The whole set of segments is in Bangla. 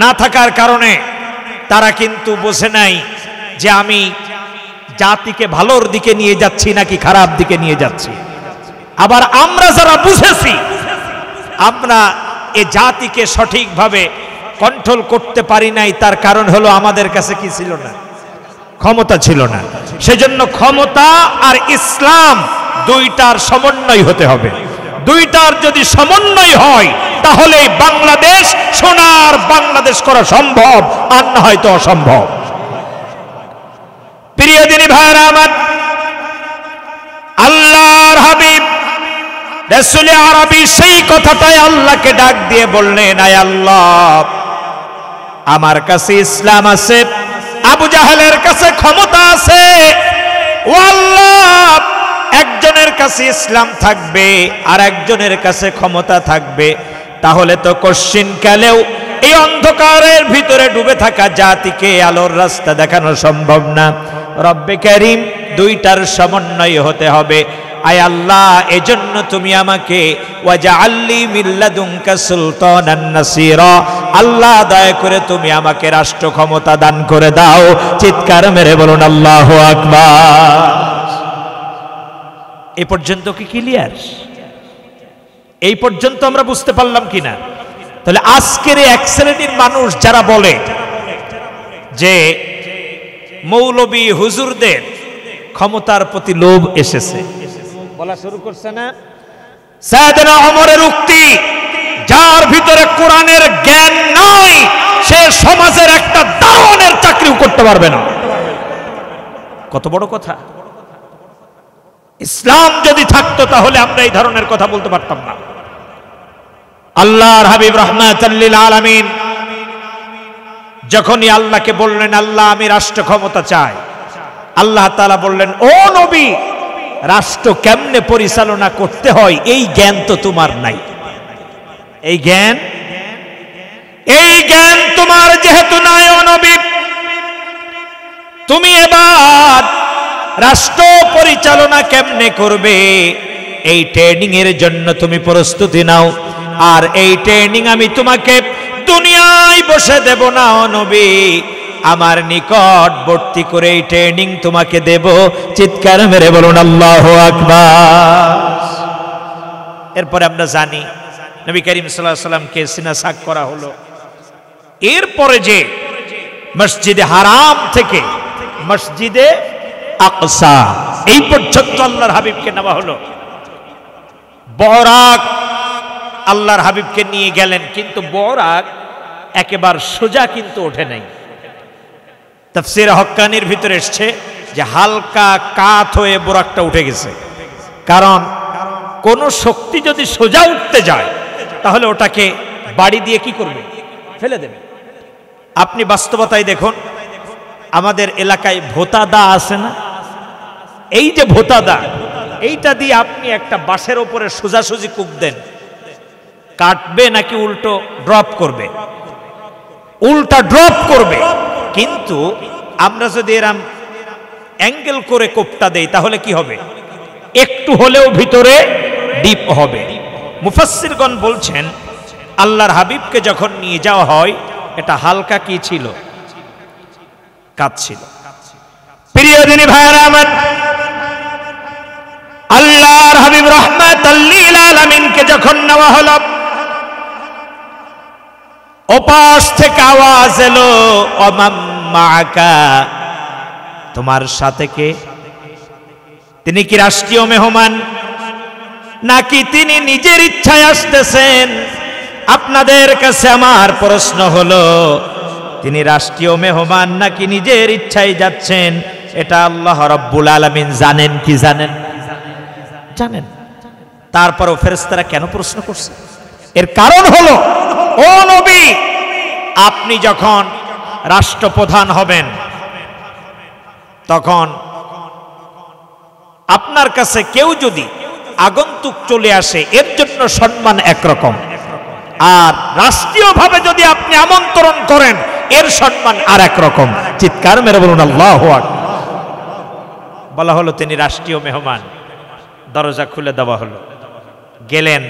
না থাকার কারণে তারা কিন্তু বোঝে নাই যে আমি জাতিকে ভালোর দিকে নিয়ে যাচ্ছি নাকি খারাপ দিকে নিয়ে যাচ্ছি। আবার আমরা যারা বুঝেছি, আমরা এ জাতিকে সঠিকভাবে কন্ট্রোল করতে পারি নাই, তার কারণ হলো আমাদের কাছে কি ছিল না? ক্ষমতা ছিল না। সেজন্য ক্ষমতা আর ইসলাম দুইটার সমন্বয় হতে হবে। দুইটার যদি সমন্বয় হয় তাহলে বাংলাদেশ সোনার বাংলাদেশ করা সম্ভব, আর না হয়তো অসম্ভব। প্রিয় দিনী ভাইরা আমার, আল্লাহর হাবিব রাসূল আরবি সেই কথাটাই আল্লাহকে ডাক দিয়ে বললেন, আয় আল্লাহ, আমার কাছে ইসলাম আছে, আবু জাহেলের কাছে ক্ষমতা আছে। ও আল্লাহ, একজনের কাছে ইসলাম থাকবে আর একজনের কাছে ক্ষমতা থাকবে, তাহলে তো কশ্চিনকালেও এই অন্ধকারের ভিতরে ডুবে থাকা জাতিকে আলোর রাস্তা দেখানো সম্ভব না। রব্বে কারীম, দুইটার সমন্বয় হতে হবে। আয় আল্লাহ, এজন্য তুমি আমাকে ওয়াজআলনি মিন লাদুনকা সুলতানান নাসীরা, আল্লাহ দয়া করে তুমি আমাকে রাষ্ট্র ক্ষমতা দান করে দাও। চিৎকার মেরে বলুন আল্লাহু আকবার। এই পর্যন্ত কি ক্লিয়ার? এই পর্যন্ত আমরা বুঝতে পারলাম কিনা? তাহলে আজকের এক শ্রেণীর মানুষ যারা বলে যে মৌলবী হুজুরদের ক্ষমতার প্রতি লোভ এসেছে, বলা শুরু করছে না? সাইয়েদনা ওমরের উক্তি, যার ভিতরে কোরআনের জ্ঞান নাই সে সমাজের একটা দারোয়ানের চাকরিও করতে পারবে না। কত বড় কথা! ইসলাম যদি থাকতো তাহলে আমরা এই ধরনের কথা বলতে পারতাম না। আল্লাহর হাবিব রাহমাতাল লিল আলামিন যখনই আল্লাহকে বললেন, আল্লাহ আমি রাষ্ট্র ক্ষমতা চাই, আল্লাহ তাআলা বললেন, ও নবী, রাষ্ট্র কেমনে পরিচালনা করতে হয় এই জ্ঞান তো তোমার নাই। এই জ্ঞান তোমার যেহেতু নাই, ও নবী, তুমি এবার রাষ্ট্র পরিচালনা কেমনে করবে এই ট্রেনিং এর জন্য তুমি প্রস্তুতি নাও। আর এই ট্রেনিং আমি তোমাকে দুনিয়ায় বসে দেব না, ও নবী, আমার নিকটবর্তী করে এই ট্রেনিং তোমাকে দেব। চিৎকার মেরে বলুন আল্লাহু আকবার। এরপরে আমরা জানি নবী করিম সাল্লাল্লাহু আলাইহি সাল্লামকে সিনাসাক করা হলো। এরপরে যে মসজিদে হারাম থেকে মসজিদে আকসা এই পর্যন্ত আল্লাহর হাবিবকে নেওয়া হলো। বরাক আল্লাহর হাবিবকে নিয়ে গেলেন, কিন্তু বরাক একেবারে সোজা কিন্তু ওঠে নাই। তাফসীর হক্কানির ভিতরে এসছে যে হালকা কাত হয়ে বোরাকটা উঠে গেছে। কারণ কোন শক্তি যদি সোজা উঠতে যায় তাহলে ওটাকে বাড়ি দিয়ে কি করবে? ফেলে দেবে। আপনি বাস্তবতায় দেখুন, আমাদের এলাকায় ভোতাদা আছে না? এই যে ভোতাদা, এইটা দিয়ে আপনি একটা বাঁশের উপরে সোজাসুজি কুপ দেন, কাটবে নাকি উল্টো ড্রপ করবে? উল্টা ড্রপ করবে। কিন্তু আমরা যদি এরম অ্যাঙ্গেল করে কোপটা দেই তাহলে কি হবে? একটু হলেও ভিতরে ডিপ হবে। মুফাসসিরগণ বলছেন, আল্লাহর হাবিবকে যখন নিয়ে যাওয়া হয় এটা হালকা কি ছিল? কাত ছিল। প্রিয় দিনী ভাইরা আমার, আল্লাহর হাবিব রাহমাতাল লিল আলামিনকে যখন নেওয়া হলো, ওপাশ থেকে আওয়াজ এলো, ওমান মাআকা, তোমার সাথে কে? তিনি কি রাষ্ট্রীয় মেহমান নাকি তিনি নিজের ইচ্ছায় আসতেছেন? আপনাদের কাছে আমার প্রশ্ন হলো, তিনি রাষ্ট্রীয় মেহমান নাকি নিজের ইচ্ছায় যাচ্ছেন? এটা আল্লাহ রাব্বুল আলামিন জানেন কি জানেন? জানেন। তারপরও ফেরেশতারা কেন প্রশ্ন করছে? এর কারণ হলো, ও নবী, আপনি যখন রাষ্ট্রপ্রধান হবেন তখন আপনার কাছে কেউ যদি আগন্তুক চলে আসে এর জন্য সম্মান একরকম, আর রাষ্ট্রীয়ভাবে যদি আপনি আমন্ত্রণ করেন এর সম্মান আর এক রকম। চিৎকার মেরে বলুন আল্লাহু আকবার। বলা হলো তিনি রাষ্ট্রীয় মেহমান, দরজা খুলে দেওয়া হলো। গেলেন,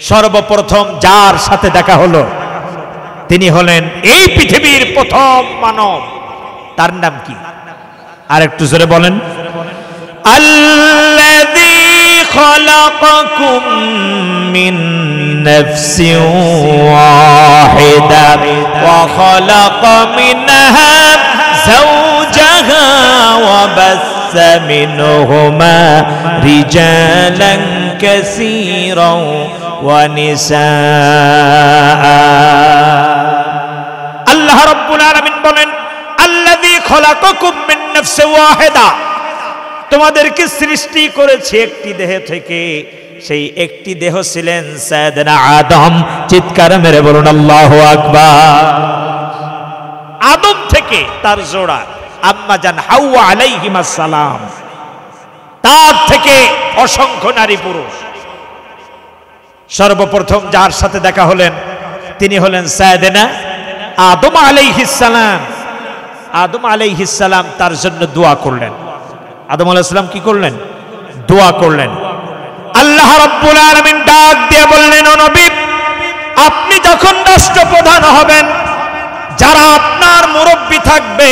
সর্বপ্রথম যার সাথে দেখা হলো তিনি হলেন এই পৃথিবীর প্রথম মানব। তার নাম কি? আর একটু জোরে বলেন। আল্লাযী খালাকাকুম মিন নাফসিন ওয়াহিদা ওয়া খালাকা মিনহা যাওজাহা ওয়া বাসসা মিনহুমা রিজালান কাসীরান ওয়া নিসাআ। আল্লাহ রাব্বুল আলামিন বলেন, আল্লাযী খালাকাকুম মিন নাফসিন ওয়াহিদা, তোমাদেরকে সৃষ্টি করেছে একটি দেহ থেকে। সেই একটি দেহ ছিলেন সাইয়েদনা আদম। চিৎকার মেরে বলুন আল্লাহু আকবার। আদম থেকে তার জোড়া আম্মা জান হাওয়া আলাইহিমাস সালাম, তার থেকে অসংখ্য নারী পুরুষ। সর্বপ্রথম যার সাথে দেখা হলেন তিনি হলেন সাইয়েদনা আদম আলাইহিস সালাম। আদম আলাইহিস সালাম তার জন্য দোয়া করলেন। আদম আলাইহিস সালাম কি করলেন? দোয়া করলেন। আল্লাহ রাব্বুল আলামিন ডাক দিয়ে বললেন, ও নবী, আপনি যখন রাষ্ট্রপ্রধান হবেন, যারা আপনার মুরব্বি থাকবে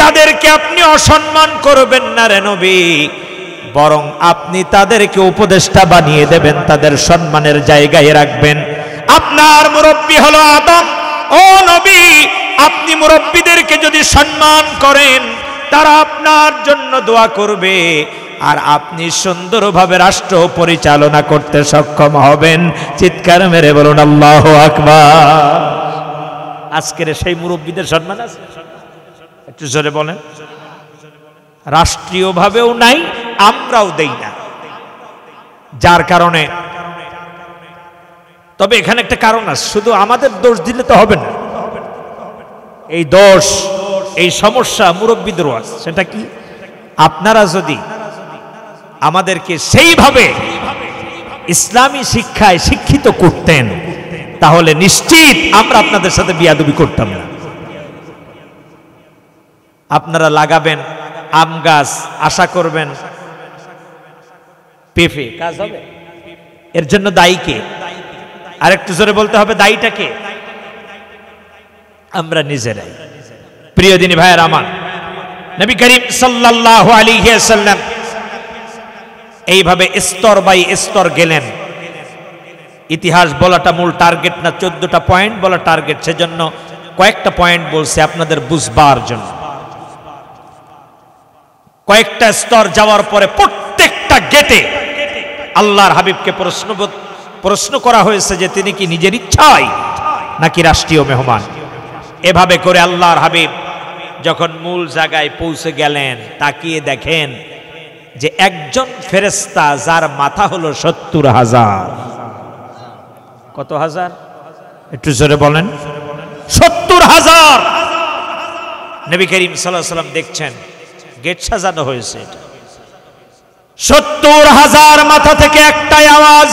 তাদেরকে আপনি অসম্মান করবেন না রে নবী, বরং আপনি তাদেরকে উপদেষ্টা বানিয়ে দেবেন, তাদের সম্মানের জায়গায় রাখবেন। আপনার মুরব্বি হলো আদম। ও নবী, আপনি মুরব্বিদেরকে যদি সম্মান করেন, তারা আপনার জন্য দোয়া করবে, আর আপনি সুন্দরভাবে রাষ্ট্র পরিচালনা করতে সক্ষম হবেন। চিৎকার মেরে বলুন আল্লাহু আকবার। আজকের সেই মুরব্বিদের সম্মান আছে? একটু জোরে বলেন। রাষ্ট্রীয়ভাবেও নাই, আমরাও দেই না, যার কারণে। তবে এখানে একটা কারণ আছে, শুধু আমাদের দোষ দিলে তো হবে না। এই দোষ, এই সমস্যা মুরব্বিদেরও আছে। সেটা কি? আপনারা যদি আমাদেরকে সেইভাবে ইসলামী শিক্ষায় শিক্ষিত করতেন, তাহলে নিশ্চিত আমরা আপনাদের সাথে বিয়াদবি করতাম না। আপনারা লাগাবেন আম গাছ, আশা করবেন পেঁপে কাজ হবে। এর জন্য দায়ী কে? আর একটু জোরে বলতে হবে, দায়ীটাকে আমরা নিজেরাই। প্রিয় দিনী ভাইয়ের আমার, নবী করিম সাল্লাল্লাহু আলাইহি ওয়াসাল্লাম এইভাবে স্তর বাই স্তর গেলেন। ইতিহাস বলাটা মূল টার্গেট না, 14টা পয়েন্ট বলা টার্গেট, সেজন্য কয়েকটা পয়েন্ট বলছে আপনাদের বুঝবার জন্য। কয়েকটা স্তর যাওয়ার পরে প্রত্যেকটা গেটে আল্লাহর হাবিবকে প্রশ্ন করা হয়েছে যে তিনি কি নিজের ইচ্ছায় নাকি রাষ্ট্রীয় মেহমান। এভাবে করে আল্লাহর হাবিব যখন মূল জায়গায় পৌঁছে গেলেন, তাকিয়ে দেখেন যে একজন ফেরেশতা যার মাথা হলো 70,000। কত হাজার? একটু জোরে বলেন। 70,000। নবী করিম সাল্লাল্লাহু আলাইহি ওয়াসাল্লাম দেখছেন গেট সাজানো হয়েছে। 70,000 মাথা থেকে একটাই আওয়াজ,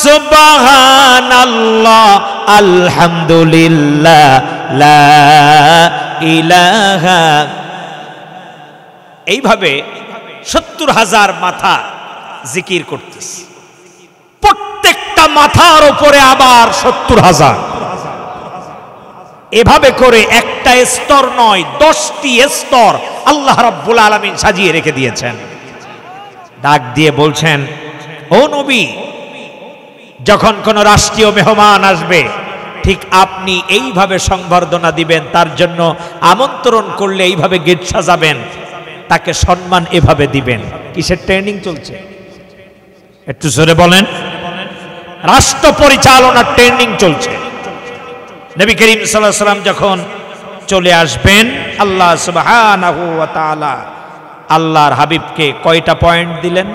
সুবহানাল্লাহ, আলহামদুলিল্লাহ, লা ইলাহা। এইভাবে 70,000 মাথা জিকির করতেছে। প্রত্যেকটা মাথার উপরে আবার 70,000। এভাবে করে একটা স্তর নয়, 10টি স্তর আল্লাহ রাব্বুল আলামিন সাজিয়ে রেখে দিয়েছেন। ডাক দিয়ে বলছেন, ও নবী, যখন কোন রাষ্ট্রীয় মেহমান আসবে, ঠিক আপনি এইভাবে সংবর্ধনা দিবেন, তার জন্য আমন্ত্রণ করলে এইভাবে গেট সাজাবেন, তাকে সম্মান এভাবে দিবেন। কিসের ট্রেনিং চলছে? একটু জোরে বলেন। রাষ্ট্র পরিচালনার ট্রেনিং চলছে। নবী করিম সাল্লাল্লাহু আলাইহি ওয়াসাল্লাম যখন চলে আসবেন, আল্লাহ সুবহানাহু ওয়া তাআলা আল্লাহর হাবিবকে কয়টা পয়েন্ট দিলেন?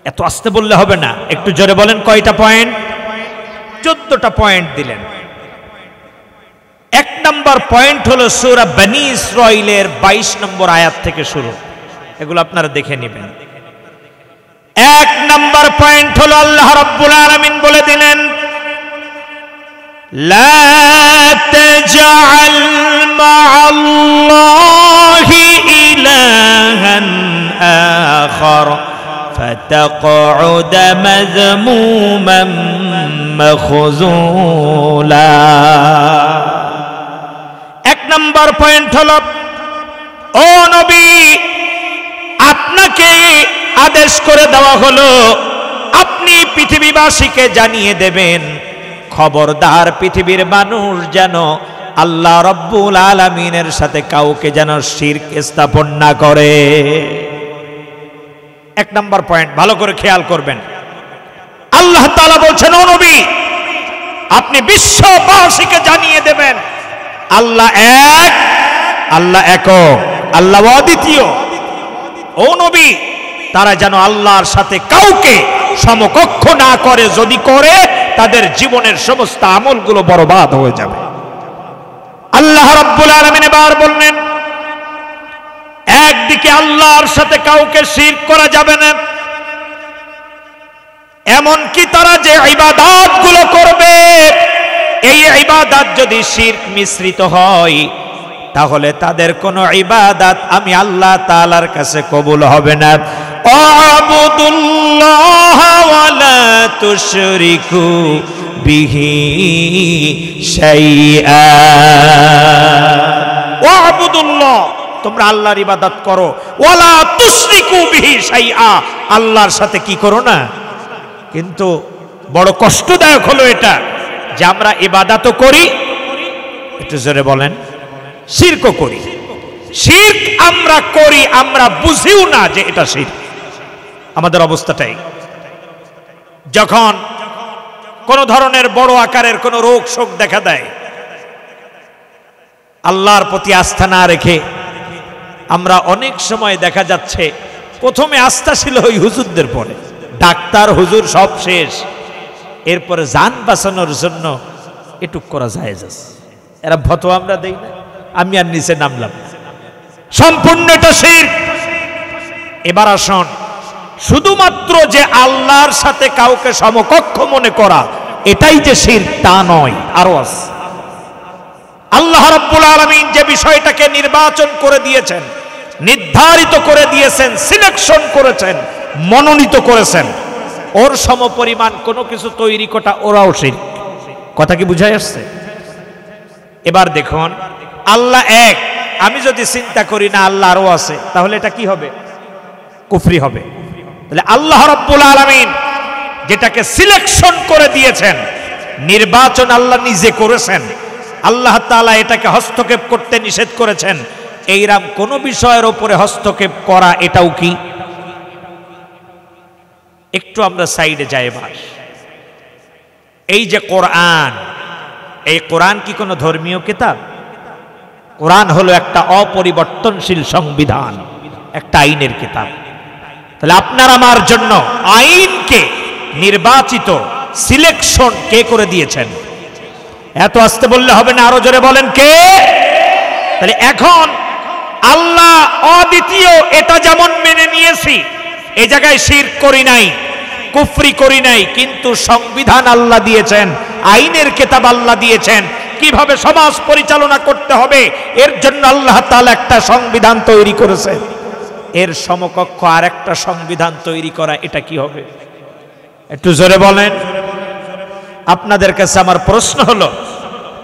এত আস্তে বললে হবে না, একটু জোরে বলেন। কয়টা পয়েন্ট? 14টা পয়েন্ট দিলেন। 1 নম্বর পয়েন্ট হলো সূরা বনী ইসরাঈলের 22 নম্বর আয়াত থেকে শুরু। এগুলো আপনারা দেখে নেবেন। 1 নম্বর পয়েন্ট হলো আল্লাহ রাব্বুল আলামিন বলে দিলেন, লা তাজআল মা'আল্লাহি ইলাহান আখার فتقعد مذموما مخذولا এক নম্বর পয়েন্ট হলো ও নবী আপনাকে আদেশ করে দেওয়া হলো আপনি পৃথিবীবাসীকে জানিয়ে দেবেন খবরদার পৃথিবীর মানুষ যেন আল্লাহ রব্বুল আলামিনের সাথে কাউকে যেন শিরক স্থাপন না করে এক নম্বর পয়েন্ট ভালো করে খেয়াল করবেন আল্লাহ তাআলা বলছেন ও নবী আপনি বিশ্ববাসীকে জানিয়ে দেবেন আল্লাহ এক আল্লাহ একক আল্লাহ অদ্বিতীয় ও নবী তারা যেন আল্লাহর সাথে কাউকে সমকক্ষ না করে যদি করে তাদের জীবনের সমস্ত আমলগুলো বরবাদ হয়ে যাবে আল্লাহ রাব্বুল আলামিন এবার বললেন একদিকে আল্লাহর সাথে কাউকে শিরক করা যাবে না এমন কি তারা যে ইবাদতগুলো করবে এই ইবাদত যদি শিরক মিশ্রিত হয় তাহলে তাদের কোনো ইবাদত আমি আল্লাহ তাআলার কাছে কবুল হবে না আ'বুদুল্লাহ ওয়া লা তুশরিকু বিহি শাইআ আ'বুদুল্লাহ তোমরা আল্লাহর ইবাদত করো ওয়া লা তুশরিকু বিহি শাইআ আল্লাহর সাথে কি করো না কিন্তু বড় কষ্টদায়ক হলো এটা যে আমরা ইবাদতও করি একটু জোরে বলেন শিরকও করি শিরক আমরা করি আমরা বুঝিও না যে এটা শিরক আমাদের অবস্থাটাই যখন কোন ধরনের বড় আকারের কোন রোগ শোক দেখা দেয় আল্লাহর প্রতি আস্থা না রেখে আমরা অনেক সময় দেখা যাচ্ছে প্রথমে আস্থা ছিল ওই হুজুরদের পরে ডাক্তার হুজুর সব শেষ এরপরে জান বাঁচানোর জন্য এটুক করা যায় এরা ফতোয়া আমরা দেই না আমি আর নিচে নামলাম সম্পূর্ণ এটা শিরক এবার আসুন শুধুমাত্র যে আল্লাহর সাথে কাউকে সমকক্ষ মনে করা এটাই যে শিরক তা নয় আরো আছে আল্লাহ রাব্বুল আলামিন যে বিষয়টাকে নির্বাচন করে দিয়েছেন নির্ধারিত করে দিয়েছেন সিলেকশন করেছেন মনোনীত করেছেন ওর সমপরিমাণ কোনো কিছু তৈরি করা ওরাও শিরক কথা কি বুঝাই আসছে এবার দেখুন আল্লাহ এক আমি যদি চিন্তা করি না আল্লাহ আরো আছে তাহলে এটা কি হবে কুফরি হবে তাহলে আল্লাহ রাব্বুল আলামিন যেটাকে সিলেকশন করে দিয়েছেন নির্বাচন আল্লাহ নিজে করেছেন আল্লাহ তাআলা এটাকে হস্তক্ষেপ করতে নিষেধ করেছেন এইরকম কোন বিষয়ের উপরে হস্তক্ষেপ করা এটাও কি একটু আমরা সাইডে যাই এবার এই যে কোরআন এই কোরআন কি কোনো ধর্মীয় কিতাব কোরআন হলো একটা অপরিবর্তনশীল সংবিধান একটা আইনের কিতাব তাহলে আপনার আমার জন্য আইনকে নির্বাচিত সিলেকশন কে করে দিয়েছেন এত আস্তে বললে হবে না আরো জোরে বলেন কে তাহলে এখন আল্লাহ অদ্বিতীয় এটা যেমন মেনে নিয়েছি এই জায়গায় শিরক করি নাই কুফরি করি নাই কিন্তু সংবিধান আল্লাহ দিয়েছেন আইনের কিতাব আল্লাহ দিয়েছেন কিভাবে সমাজ পরিচালনা করতে হবে এর জন্য আল্লাহ তাআলা একটা সংবিধান তৈরি করেছেন এর সমকক্ষ আরেকটা সংবিধান তৈরি করা এটা কি হবে একটু জোরে বলেন আপনাদের কাছে আমার প্রশ্ন হলো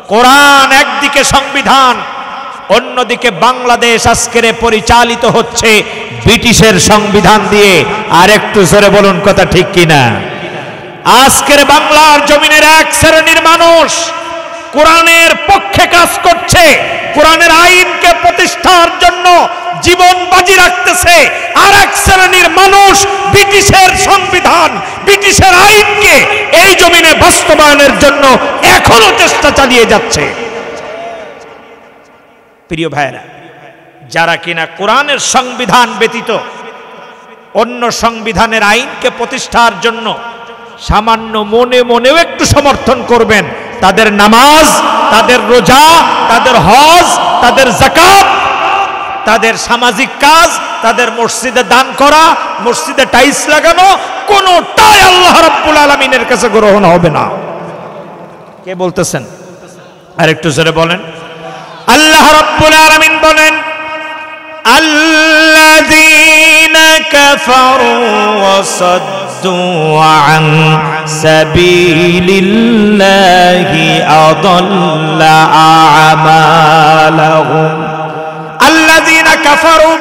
কোরআন একদিকে সংবিধান অন্যদিকে বাংলাদেশ আজকের পরিচালিত হচ্ছে ব্রিটিশের সংবিধান দিয়ে আর একটু জোরে বলুন কথা ঠিক কিনা আজকের বাংলার জমিনের এক শ্রেণীর মানুষ কোরআনের পক্ষে কাজ করছে কোরআনের আইনকে প্রতিষ্ঠার জন্য জীবন বাজি রাখতেছে আর এক শ্রেণীর মানুষ ব্রিটিশের সংবিধান ব্রিটিশের আইনকে এই জমিনে বাস্তবায়নের জন্য এখনো চেষ্টা চালিয়ে যাচ্ছে প্রিয় ভাইরা যারা কিনা কোরআনের সংবিধান ব্যতীত অন্য সংবিধানের আইনকে প্রতিষ্ঠার জন্য সামান্য মনে মনেও একটু সমর্থন করবেন তাদের নামাজ তাদের রোজা তাদের হজ তাদের যাকাত তাদের সামাজিক কাজ তাদের মসজিদে দান করা মসজিদে টাইলস লাগানো কোনটাই আল্লাহ রাব্বুল আলামিনের কাছে গ্রহণ হবে না কে বলতেছেন আরেকটু জোরে বলেন আল্লাহ রাব্বুল আলামিন বলেন আল্লাযীনা কাফারু ওয়া সাদ্দু আন সাবিলিল্লাহি আদাল্লা আমালাহুম। আল্লাযীনা কাফারু,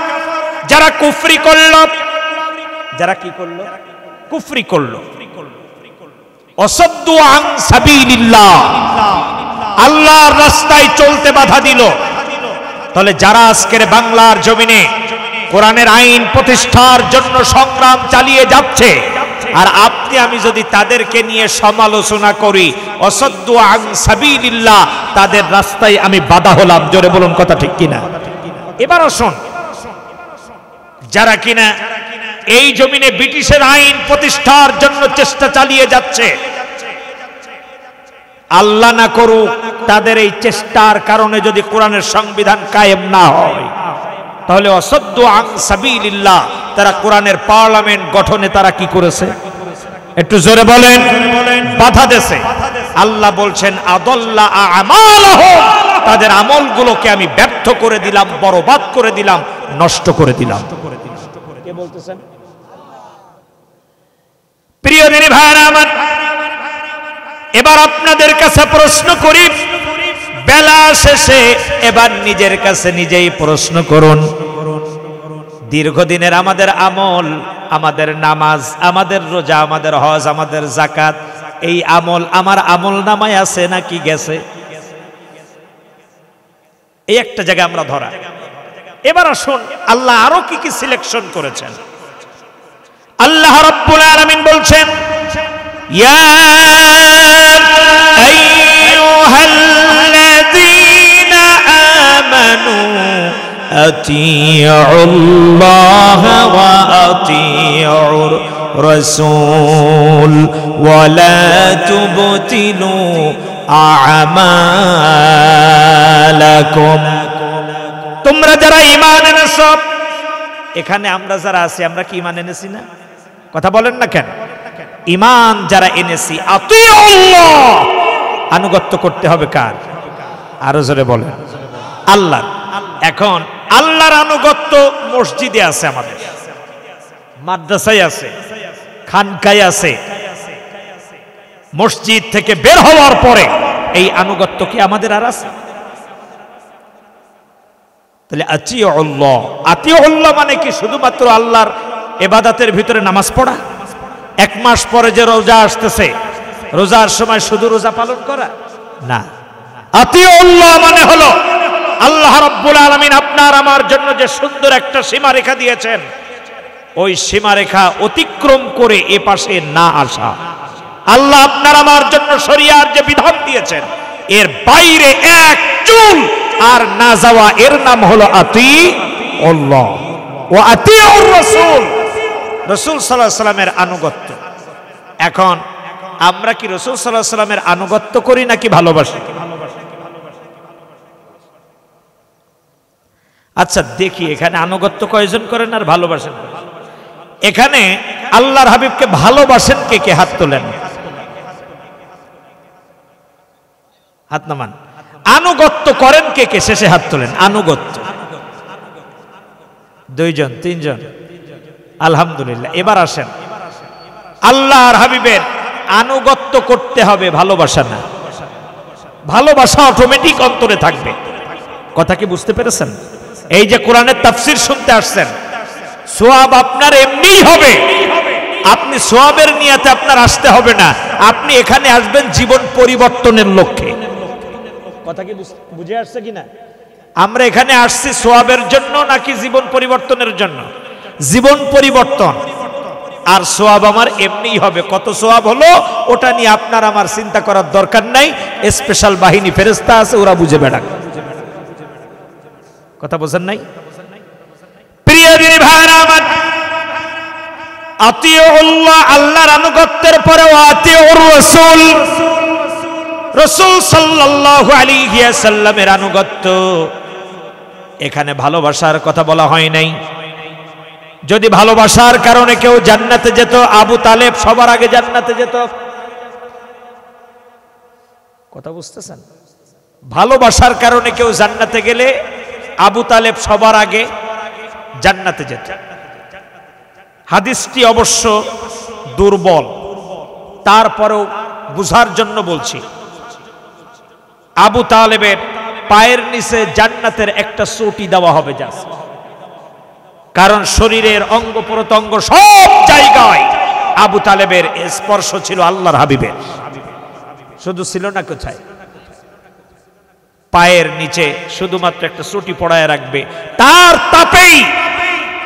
যারা কুফরি করল, যারা কি করল? কুফরি করল। ওয়াসাদ্দু আন সাবিলিল্লাহ, আল্লাহর রাস্তায় চলতে বাধা দিল। তাহলে যারা আজকের বাংলার জমিনে কোরআনের আইন প্রতিষ্ঠার জন্য সংগ্রাম চালিয়ে যাচ্ছে, আর আপনি আমি যদি তাদেরকে নিয়ে সমালোচনা করি, ওয়াসাদ্দু আন সাবিলিল্লাহ, তাদের রাস্তায় আমি বাধা হলাম। জোরে বলুন কথা ঠিক কিনা? এবার আসুন, যারা কিনা এই জমিনে ব্রিটিশের আইন প্রতিষ্ঠার জন্য চেষ্টা চালিয়ে যাচ্ছে, আল্লাহ না করুক তাদের এই চেষ্টার কারণে যদি কোরআনের সংবিধান কায়েম না হয়, তাহলে ওয়াসাদ্দু আন সাবিলিল্লাহ, তারা কোরআনের পার্লামেন্ট গঠনে তারা কি করেছে? একটু জোরে বলেন, বাধা দেছে। আল্লাহ বলছেন আদাল্লা আমালাহুম, তাদের আমলগুলোকে আমি ব্যর্থ করে দিলাম, বরবাদ করে দিলাম, নষ্ট করে দিলাম। কে বলতেছেন? প্রিয় দিনী ভাইরা আমার, এবার আপনাদের কাছে প্রশ্ন করি, বেলা শেষে এবার নিজের কাছে নিজেই প্রশ্ন করুন। দীর্ঘদিনের আমাদের আমল, আমাদের নামাজ, আমাদের রোজা, আমাদের হজ, আমাদের যাকাত, এই আমল আমার আমল নামায় আছে নাকি গেছে? এই একটা জায়গা আমরা ধরা। এবার আসুন, আল্লাহ আরো কি কি সিলেকশন করেছেন। আল্লাহ রাব্বুল আলামিন বলছেন, ইয়া আইয়ুহাল্লাযীনা আমানু আতিউল্লাহ ওয়া আতিউর রাসূল ওয়া লা তুবতিলু আমালাকুম। তোমরা যারা ঈমান এনেছো, এখানে আমরা যারা আছি, আমরা কি ঈমান এনেছি না? কথা বলেন না কেন? ঈমান যারা এনেছি, আতিউল্লাহ, আনুগত্য করতে হবে কার? আরো জোরে বলেন, আল্লাহ। এখন আল্লাহর আনুগত্য মসজিদে আছে, আমাদের মাদ্রাসায় আছে, খানকায় আছে। মসজিদ থেকে বের হওয়ার পরে এই আনুগত্য কি আমাদের আর আছে? তাহলে আতিউল্লাহ, আতিউল্লাহ মানে কি শুধুমাত্র আল্লাহর ইবাদতের ভিতরে নামাজ পড়া? এক মাস পরে যে রোজা আসতেছে, রোজার সময় শুধু রোজা পালন করা না। আতিউল্লাহ মানে হলো আল্লাহ রাব্বুল আলামিন আপনার আমার জন্য যে সুন্দর একটা সীমারেখা দিয়েছেন, ওই সীমারেখা অতিক্রম করে এ পাশে না আসা। আল্লাহ আপনার আমার জন্য শরিয়ার যে বিধান দিয়েছেন, এর বাইরে এক চুল আর না যাওয়া, এর নাম হলো আতিউল্লাহ ওয়া আতিউর রাসূল। রাসূল সাল্লাল্লাহু আলাইহি সাল্লামের আনুগত্য। এখন আমরা কি রাসূল সাল্লাল্লাহু আলাইহি সাল্লামের আনুগত্য করি নাকি ভালোবাসি? আচ্ছা দেখি, এখানে আনুগত্য কয়জন করেন আর ভালোবাসেন? এখানে আল্লাহর হাবিবকে ভালোবাসেন কে কে? হাত তোলেন, হাত নামান। আনুগত্য করেন কে কে? শেষে হাত তোলেন। আনুগত্য দুইজন, তিনজন, আলহামদুলিল্লাহ। এবার আসেন, আল্লাহর হাবিবের আনুগত্য করতে হবে, ভালোবাসা না। ভালোবাসা অটোমেটিক অন্তরে থাকবে। কথা কি বুঝতে পেরেছেন? এই যে কোরআনের তাফসীর শুনতে আসছেন, সওয়াব আপনার এমনিই হবে। আপনি সওয়াবের নিয়তে আপনার আসতে হবে না, আপনি এখানে আসবেন জীবন পরিবর্তনের লক্ষ্যে। কথা কি বুঝে আসছে কিনা? আমরা এখানে আসছি সওয়াবের জন্য নাকি জীবন পরিবর্তনের জন্য? জীবন পরিবর্তন। আর সওয়াব আমার এমনিই হবে। কত সওয়াব হলো ওটা নিয়ে আপনার আমার চিন্তা করার দরকার নাই। স্পেশাল বাহিনী ফেরেশতা আছে, ওরা বুঝে বেড়াক। কথা বোঝেন নাই? প্রিয় দিনী ভাইরা আমার, আতিউল্লাহ আল্লাহর আনুগত্যের পরে আতিউর রাসূল, রাসূল সাল্লাল্লাহু আলাইহি ওয়াসাল্লামের আনুগত্য। এখানে ভালোবাসার কথা বলা হয় নাই। যদি ভালোবাসার কারণে কেউ জান্নাতে যেত, আবু তালেব সবার আগে জান্নাতে যেত। কথা বুঝতেছেন? ভালোবাসার কারণে কেউ জান্নাতে গেলে আবু তালেব সবার আগে জান্নাতে যেত। হাদিসটি অবশ্য দুর্বল, তারপরেও বুঝার জন্য বলছি। আবু তালেবের পায়ের নিচে জান্নাতের একটা চটি দেওয়া হবে জাস্ট, কারণ শরীরের অঙ্গ প্রত্যঙ্গ সব জায়গায় আবু তালেবের স্পর্শ ছিল আল্লাহর হাবিবের। শুধু ছিল না কোথায়, পায়ের নিচে শুধুমাত্র একটা চটি পড়ায় রাখবে, তার তাপেই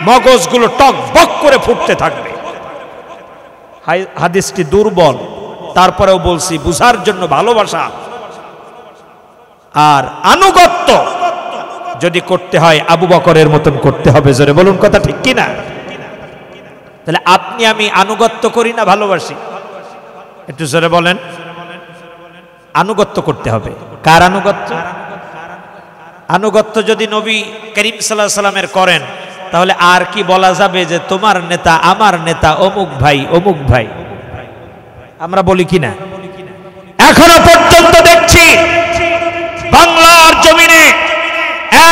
মগজগুলো টক বক করে ফুটতে থাকবে। হাদিসটি দুর্বল, তারপরেও বলছি বুঝার জন্য। ভালোবাসা আর আনুগত্য যদি করতে হয় আবু বকরের মতন করতে হবে। জোরে বলুন কথা ঠিক কিনা? তাহলে আপনি আমি আনুগত্য করি না ভালোবাসি? একটু জোরে বলেন। আনুগত্য করতে হবে। কার আনুগত্য? আনুগত্য যদি নবী করিম সাল্লাল্লাহু আলাইহি ওয়াসাল্লামের করেন, তাহলে আর কি বলা যাবে যে তোমার নেতা আমার নেতা অমুক ভাই অমুক ভাই? আমরা বলি কিনা? এখনো পর্যন্ত দেখছি বাংলার জমিনে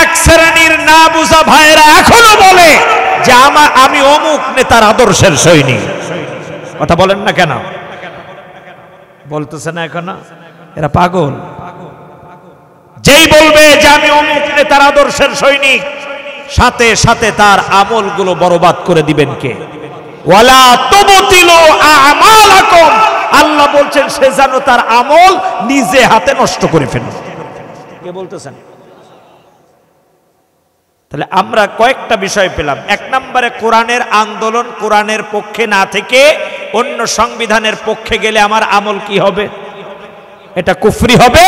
এক শ্রেণীর না বুঝা ভাইয়েরা এখনো বলে যে আমি অমুক নেতার আদর্শের সৈনিক। কথা বলেন না কেন? বলতেছে না এখনো? এরা পাগল। যেই বলবে যে আমি অমুক নেতার আদর্শের সৈনিক, সাথে সাথে তার আমলগুলো বরবাদ করে দিবেন কে? ওয়ালা তুবতিলু আমালাকুম, আল্লাহ বলছেন সে যেন তার আমল নিজে হাতে নষ্ট করে ফেলে। কে বলতেছেন? তাহলে আমরা কয়েকটা বিষয় পেলাম। এক নম্বরে কোরআনের আন্দোলন, কোরআনের পক্ষে না থেকে অন্য সংবিধানের পক্ষে গেলে আমার আমল কি হবে? এটা কুফরি হবে,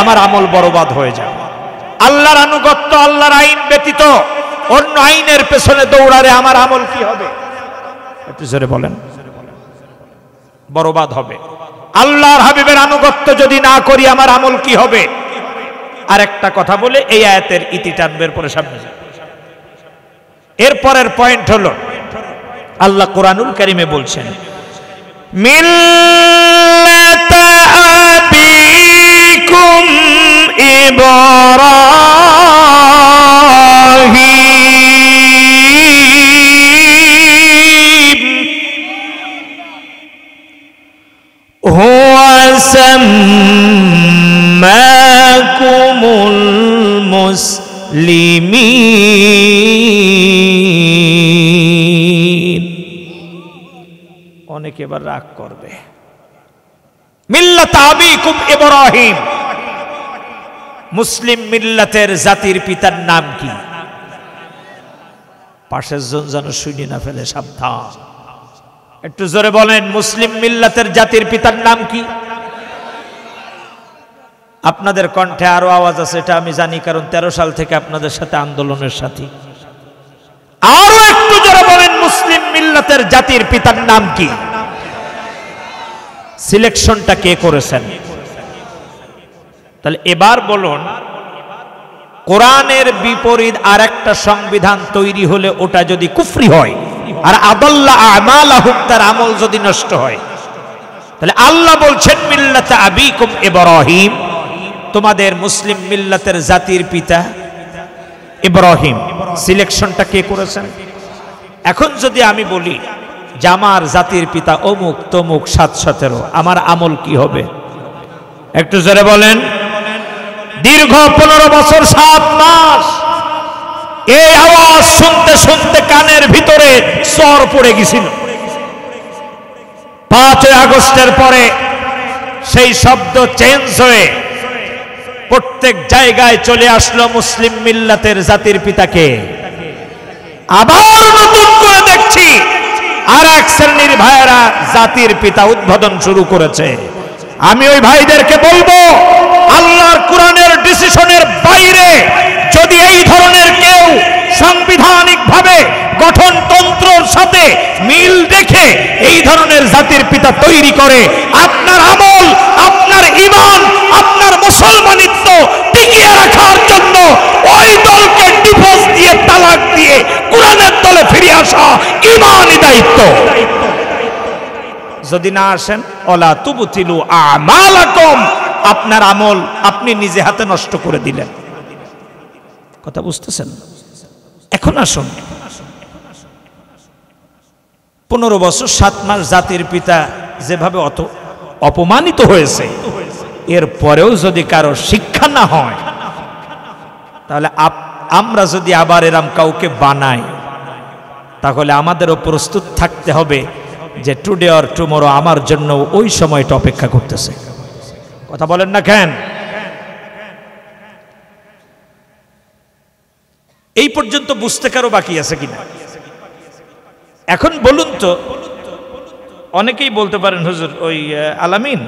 আমার আমল বরবাদ হয়ে যাবে। আল্লাহর আনুগত্য, আল্লাহর আইন ব্যতীত অন্য আইনের পেছনে দৌড়ালে আমার আমল কি হবে? একটু জোরে বলেন। বরবাদ হবে। আল্লাহর হাবিবের আনুগত্য যদি না করি আমার আমল কি হবে? আরেকটা কথা বলে এই আয়াতের ইতি টানবের পরে সামনে যাবে। এরপরের পয়েন্ট হলো আল্লাহ কোরআনুল কারীমে বলছেন মিল্লাতা আবিকুম ইব্রাহিম হুয়া সাম্মাকুমুল মুসলিমিন। অনেকে এবার রাগ করবে। মিল্লাত আবিকুম ইব্রাহিম, মুসলিম মিল্লাতের জাতির পিতার নাম কি? পাশের জন যেন শুনি না ফেলে, সাবধান। একটু জোরে বলেন, মুসলিম মিল্লাতের জাতির পিতার নাম কি? আপনাদের কণ্ঠে আরো আওয়াজ আছে, এটা আমি জানি, কারণ 13 সাল থেকে আপনাদের সাথে আন্দোলনের সাথী। আরো একটু জোরে বলেন, মুসলিম মিল্লাতের জাতির পিতার নাম কি? সিলেকশনটা কে করেছেন? তাহলে এবার বলুন, কোরআনের বিপরীত আর একটা সংবিধান তৈরি হলে ওটা যদি কুফরি হয়, আর আদাল্লা আমালাহুম, তার আমল যদি নষ্ট হয়, তাহলে আল্লাহ বলছেন মিল্লাত আবিকুম ইব্রাহিম, তোমাদের মুসলিম মিল্লাতের জাতির পিতা ইব্রাহিম। সিলেকশনটা কে করেছেন? এখন যদি আমি বলি যে আমার জাতির পিতা অমুক তমুক 717, আমার আমল কি হবে? একটু জোরে বলেন। দীর্ঘ 15 বছর 7 মাস এই আওয়াজ শুনতে শুনতে কানের ভিতরে চর পড়ে গেছিল। 5 আগস্টের পরে সেই শব্দ চেঞ্জ হয়ে প্রত্যেক জায়গায় চলে আসলো মুসলিম মিল্লাতের জাতির পিতাকে। আবার নতুন করে দেখছি আর এক শ্রেণীর ভাইয়েরা জাতির পিতা উদ্বোধন শুরু করেছে। আমি ওই ভাইদেরকে বলবো, আল্লাহর কোরআনের ডিসিশনের বাইরে যদি এই ধরনের কেউ সাংবিধানিক ভাবে গঠনতন্ত্রের সাথে মিল রেখে এই ধরনের জাতির পিতা তৈরি করে, আপনার আমল, আপনার ঈমান, আপনার মুসলমানিত্ব টিকিয়ে রাখার জন্য ওই দলকে ডিভোর্স দিয়ে, তালাক দিয়ে কোরআনের দলে ফিরে আসা ঈমানি দায়িত্ব। যদি না আসেন, ওয়ালা তুবতিলু আমালাকুম, আপনার আমল আপনি নিজে হাতে নষ্ট করে দিলেন। কথা বুঝতেছেন? এখন আসুন, 15 বছর 7 মাস জাতির পিতা যেভাবে অপমানিত হয়েছে, এর পরেও যদি কারো শিক্ষা না হয়, তাহলে আমরা যদি আবার এরম কাউকে বানাই, তাহলে আমাদেরও প্রস্তুত থাকতে হবে যে টুডে অর টুমরো আমার জন্য ওই সময়টা অপেক্ষা করতেছে। কথা বলেন না কেন? এই পর্যন্ত বুঝতে কারো বাকি আছে কিনা? এখন বলুন তো, অনেকেই বলতে পারেন হুজুর ওই আলামিন